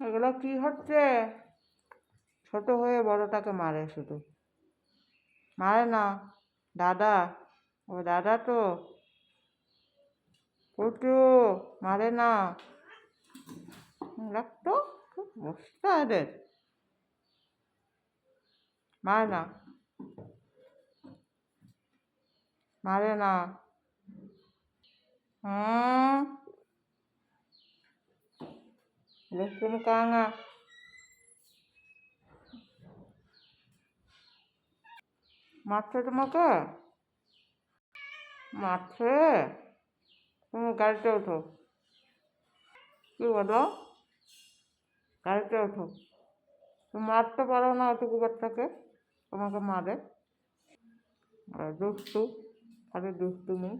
এগুলো কি হচ্ছে? ছোট হয়ে বড়টাকে মারে, শুধু মারে না। দাদা, ও দাদা তো পুটু মারে না। লাগতো, খুব অবস্থা এদের, মারে না, মারে না। হুম, তুমি কাঙা মারছে তোমাকে, মারছে। তুমি গাড়িতে ওঠো, কি বলো? গাড়িতে ওঠো। তুমি মারতে পারো না ওটুকু বাচ্চাকে, তোমাকে মারে। আর দুষ্টু, খালি দুষ্টুমি।